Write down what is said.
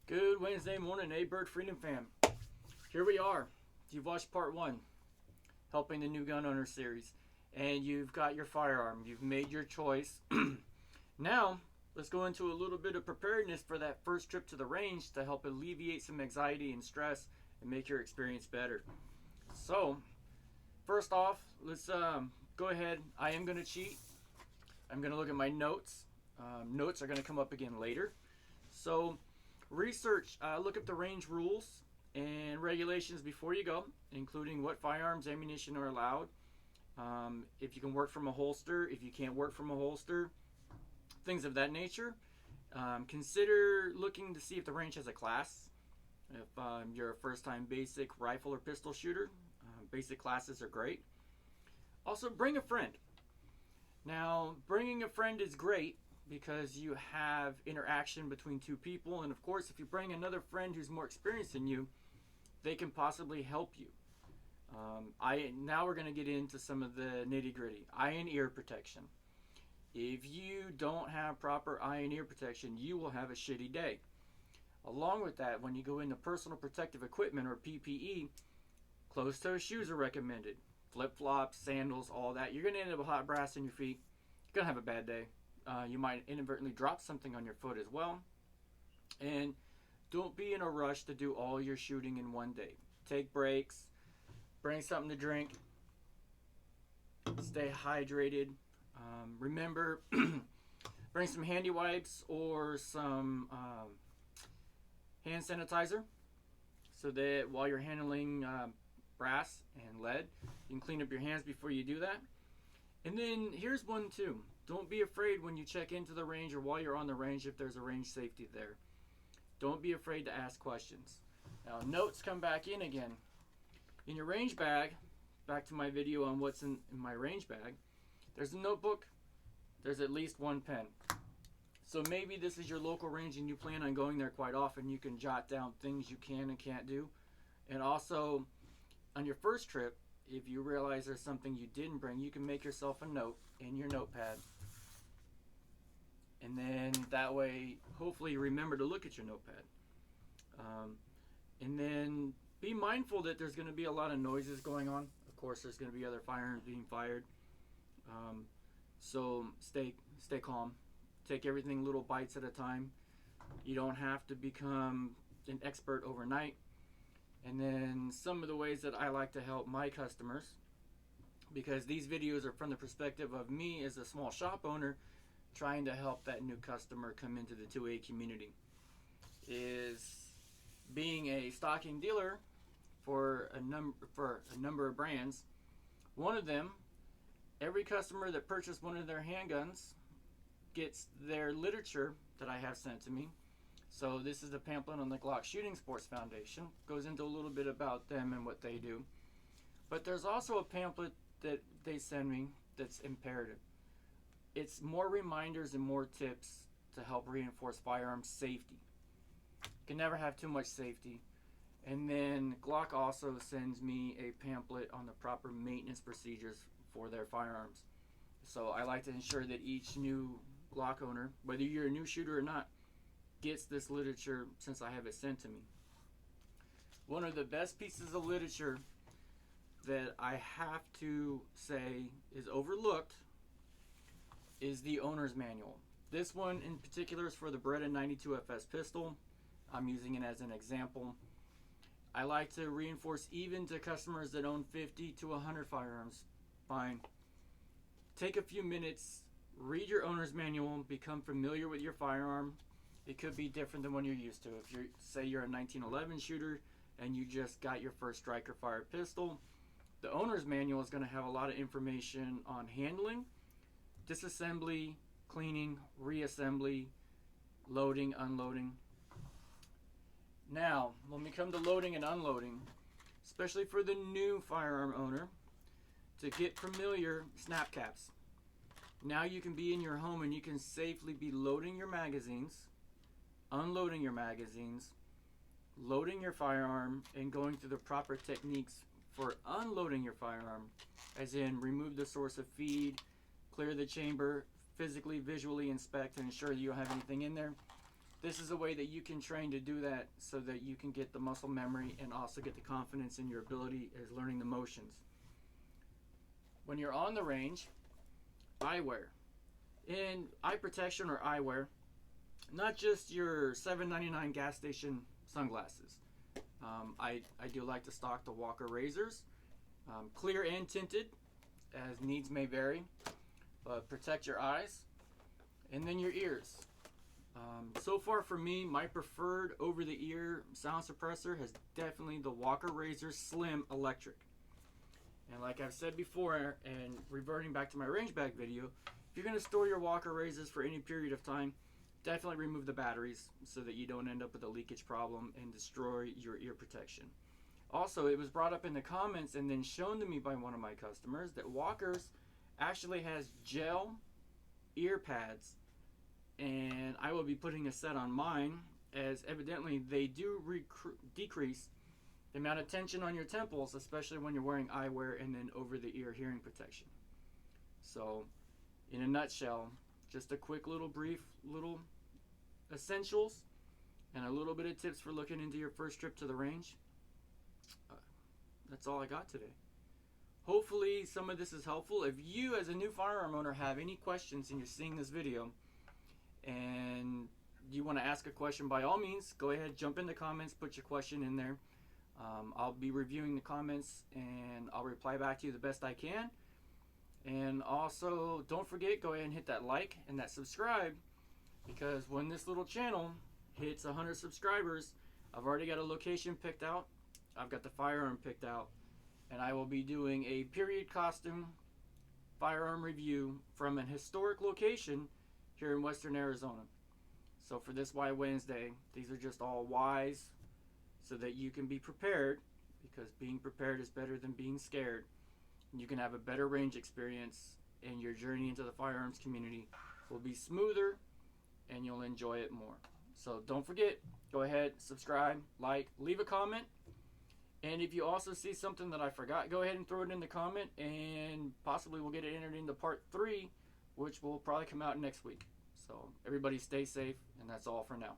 Good Wednesday morning, Bird Freedom Fam. Here we are. You've watched part one, helping the new gun owner series, and you've got your firearm. You've made your choice. Now, let's go into a little bit of preparedness for that first trip to the range to help alleviate some anxiety and stress and make your experience better. So, first off, let's go ahead. I am going to cheat. I'm going to look at my notes. Notes are going to come up again later. So, research, look up the range rules and regulations before you go, including what firearms, ammunition are allowed. If you can work from a holster, if you can't work from a holster, things of that nature. Consider looking to see if the range has a class. If you're a first-time basic rifle or pistol shooter, basic classes are great. Also, bring a friend. Now, bringing a friend is great because you have interaction between two people, and of course, if you bring another friend who's more experienced than you, they can possibly help you. Now we're going to get into some of the nitty-gritty. Eye and ear protection. If you don't have proper eye and ear protection, you will have a shitty day. Along with that, when you go into personal protective equipment or PPE, closed-toe shoes are recommended. Flip-flops, sandals, all that. You're going to end up with hot brass in your feet. You're going to have a bad day. You might inadvertently drop something on your foot as well. And don't be in a rush to do all your shooting in one day. Take breaks. Bring something to drink. Stay hydrated. Remember, bring some handy wipes or some hand sanitizer so that while you're handling brass and lead, you can clean up your hands before you do that. And then here's one too. Don't be afraid when you check into the range or while you're on the range if there's a range safety there. Don't be afraid to ask questions. Now, notes come back in again. In your range bag, back to my video on what's in my range bag, there's a notebook, there's at least one pen. So maybe this is your local range and you plan on going there quite often. You can jot down things you can and can't do. And also, on your first trip, if you realize there's something you didn't bring, you can make yourself a note in your notepad. And then that way, hopefully you remember to look at your notepad. And then be mindful that there's going to be a lot of noises going on. Of course, there's going to be other firearms being fired. So stay calm. Take everything little bites at a time. You don't have to become an expert overnight. And then some of the ways that I like to help my customers, because these videos are from the perspective of me as a small shop owner trying to help that new customer come into the 2A community, is being a stocking dealer for a number of brands. One of them, every customer that purchased one of their handguns gets their literature that I have sent to me. So this is a pamphlet on the Glock Shooting Sports Foundation. Goes into a little bit about them and what they do. But there's also a pamphlet that they send me that's imperative. It's more reminders and more tips to help reinforce firearm safety. You can never have too much safety. And then Glock also sends me a pamphlet on the proper maintenance procedures for their firearms. So I like to ensure that each new Glock owner, whether you're a new shooter or not, gets this literature since I have it sent to me. One of the best pieces of literature that I have to say is overlooked is the owner's manual. This one in particular is for the Beretta 92FS pistol. I'm using it as an example. I like to reinforce even to customers that own 50 to 100 firearms. Fine. Take a few minutes, read your owner's manual, become familiar with your firearm. It could be different than what you're used to. If you say you're a 1911 shooter and you just got your first striker fired pistol, the owner's manual is going to have a lot of information on handling, disassembly, cleaning, reassembly, loading, unloading. Now, when we come to loading and unloading, especially for the new firearm owner, to get familiar, snap caps. Now you can be in your home and you can safely be loading your magazines, unloading your magazines, loading your firearm, and going through the proper techniques for unloading your firearm, as in remove the source of feed, clear the chamber, physically, visually inspect and ensure that you don't have anything in there. this is a way that you can train to do that so that you can get the muscle memory and also get the confidence in your ability as learning the motions. When you're on the range, eyewear. In eye protection or eyewear, not just your $7.99 gas station sunglasses. I do like to stock the Walker razors, clear and tinted, as needs may vary, but protect your eyes. And then your ears. So far for me, my preferred over-the-ear sound suppressor has definitely the Walker Razor Slim Electric. And like I've said before, and reverting back to my range bag video, if you're going to store your Walker razors for any period of time, definitely remove the batteries so that you don't end up with a leakage problem and destroy your ear protection. Also, it was brought up in the comments and then shown to me by one of my customers that Walker's actually has gel ear pads, and I will be putting a set on mine, as evidently they do decrease the amount of tension on your temples, especially when you're wearing eyewear and then over the ear hearing protection. So in a nutshell, just a quick brief essentials and a little bit of tips for looking into your first trip to the range. That's all I got today. Hopefully some of this is helpful. If you as a new firearm owner have any questions and you're seeing this video and you want to ask a question, by all means, go ahead, jump in the comments, put your question in there. I'll be reviewing the comments and I'll reply back to you the best I can. And also, don't forget, go ahead and hit that like and that subscribe, because when this little channel hits 100 subscribers, I've already got a location picked out, I've got the firearm picked out, and I will be doing a period costume firearm review from an historic location here in Western Arizona. So for this Why Wednesday, these are just all whys so that you can be prepared, because being prepared is better than being scared. And you can have a better range experience, and your journey into the firearms community will be smoother and you'll enjoy it more. So don't forget, go ahead, subscribe, like, leave a comment. And if you also see something that I forgot, go ahead and throw it in the comment, and possibly we'll get it entered into part 3, which will probably come out next week. So everybody stay safe, and that's all for now.